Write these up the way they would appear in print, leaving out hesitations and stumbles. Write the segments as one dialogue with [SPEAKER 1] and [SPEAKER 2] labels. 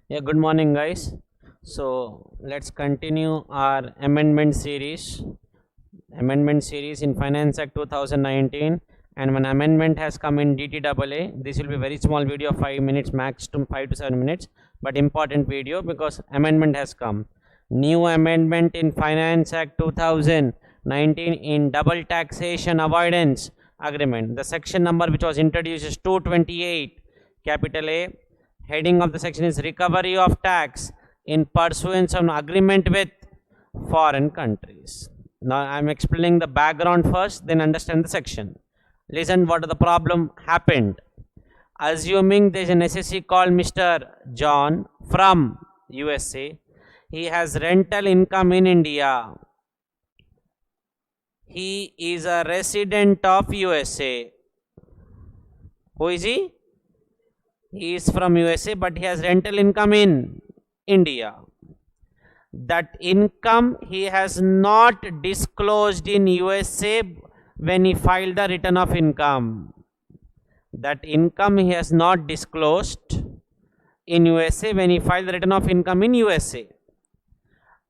[SPEAKER 1] Yeah, good morning, guys. So let's continue our amendment series in Finance Act 2019. And when amendment has come in DTAA, this will be very small video, 5 minutes max to 5 to 7 minutes, but important video because amendment has come. New amendment in Finance Act 2019 in double taxation avoidance agreement. The section number which was introduced is 228, capital A. Heading of the section is recovery of tax in pursuance of an agreement with foreign countries. Now I am explaining the background first, then understand the section. Listen what the problem happened. Assuming there is an SSC called Mr. John from USA. He has rental income in India. He is a resident of USA. Who is he? He is from USA, but he has rental income in India. That income he has not disclosed in USA when he filed the return of income. That income he has not disclosed in USA when he filed the return of income in USA.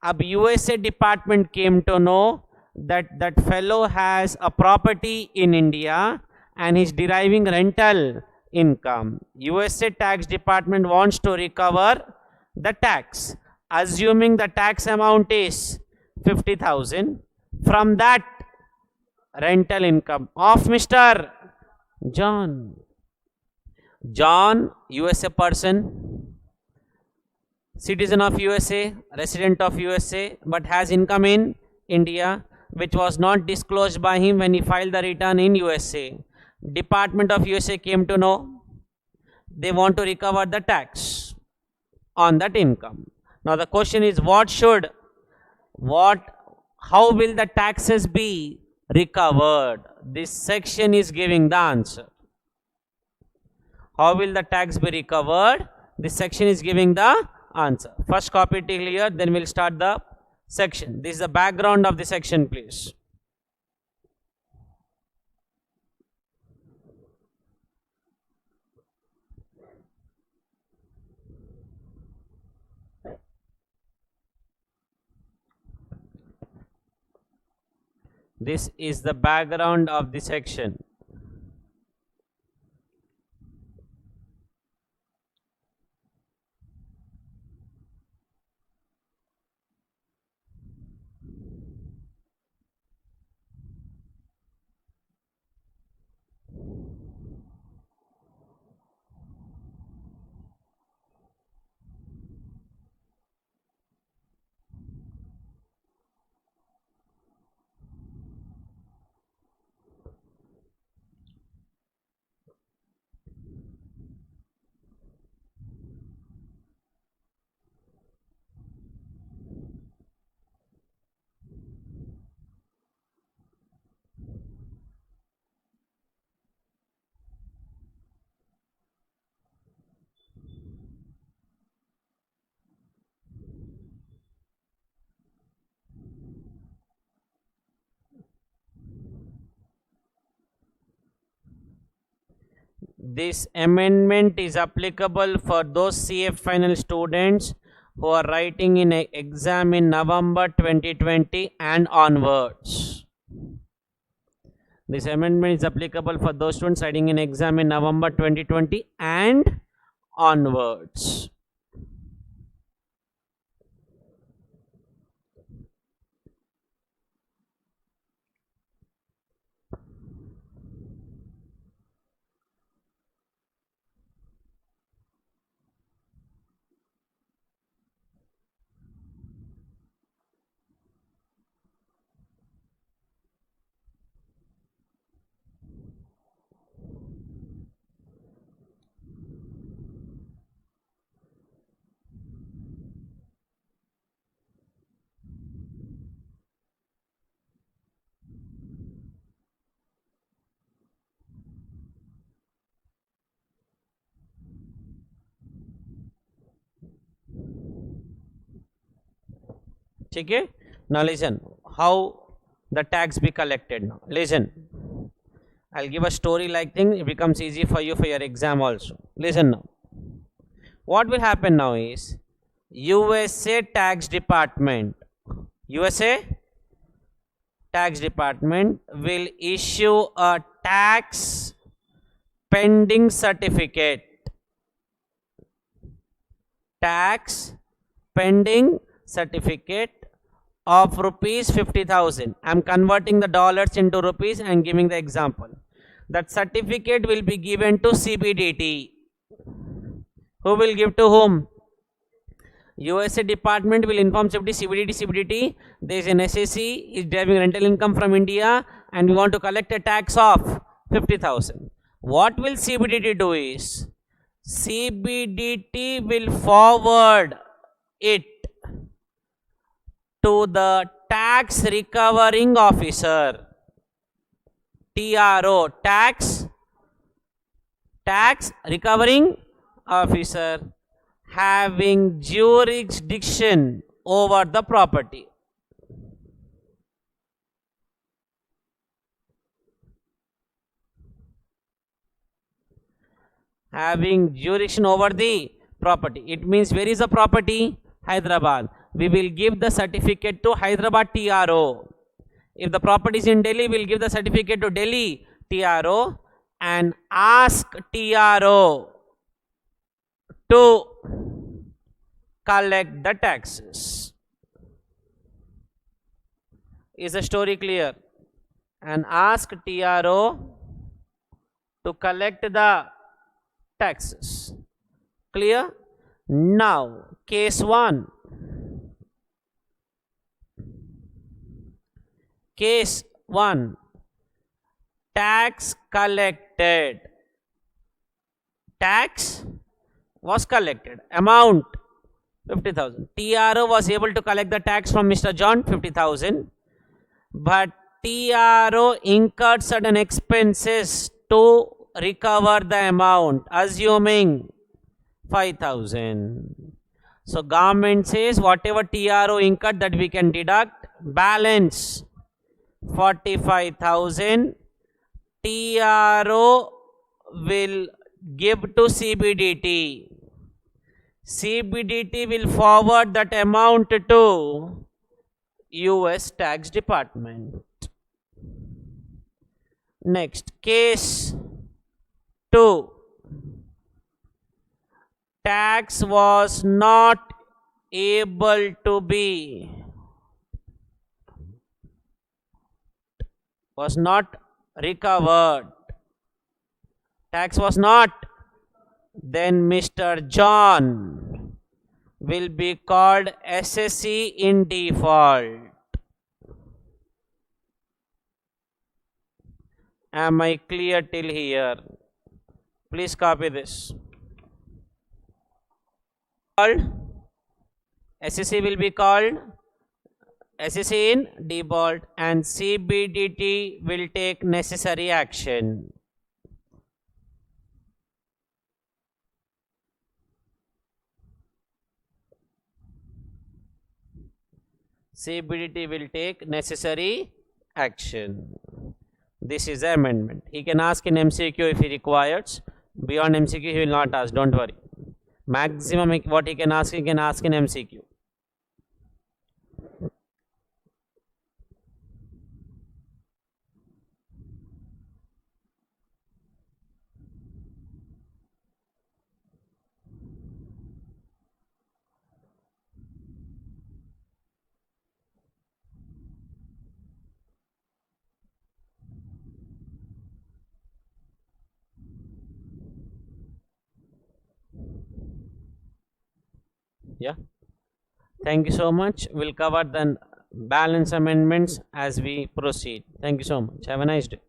[SPEAKER 1] Ab USA department came to know that that fellow has a property in India and he's deriving rental income. USA tax department wants to recover the tax, assuming the tax amount is 50,000 from that rental income of Mr. John. John, USA person, citizen of USA, resident of USA, but has income in India, which was not disclosed by him when he filed the return in USA. Department of USA came to know they want to recover the tax on that income. Now the question is how will the taxes be recovered? This section is giving the answer. How will the tax be recovered? This section is giving the answer. First copy it clear, then we'll start the section. This is the background of the section, please. This is the background of the section. This amendment is applicable for those CF final students who are writing in an exam in November 2020 and onwards. This amendment is applicable for those students writing in exam in November 2020 and onwards. Okay? Now listen, how the tax be collected now. Listen, I'll give a story like thing, it becomes easy for you for your exam also. Listen now. What will happen now is USA tax department will issue a tax pending certificate. Tax pending certificate of rupees 50,000. I am converting the dollars into rupees and giving the example. That certificate will be given to CBDT. Who will give to whom? USA department will inform CBDT. There is an SSC is deriving rental income from India and we want to collect a tax of 50,000. What will CBDT do is, CBDT will forward it to the tax recovering officer, TRO, tax recovering officer, having jurisdiction over the property. Having jurisdiction over the property. It means where is the property? Hyderabad. We will give the certificate to Hyderabad TRO. If the property is in Delhi, we will give the certificate to Delhi TRO and ask TRO to collect the taxes. Is the story clear? And ask TRO to collect the taxes. Clear? Now, case 1. Case 1. Tax collected. Tax was collected. Amount 50,000. TRO was able to collect the tax from Mr. John 50,000. But TRO incurred certain expenses to recover the amount, assuming 5,000. So government says whatever TRO incurred that we can deduct, balance 45,000 TRO will give to CBDT. CBDT will forward that amount to US tax department. Next, case 2. Tax was not able to be recovered. Tax was not. Then Mr. John will be called SSC in default. Am I clear till here? Please copy this. SSC will be called SSC in default and CBDT will take necessary action. CBDT will take necessary action. This is the amendment. He can ask in MCQ if he requires. Beyond MCQ, he will not ask. Don't worry. Maximum what he can ask in MCQ. Yeah. Thank you so much. We'll cover the balance amendments as we proceed. Thank you so much. Have a nice day.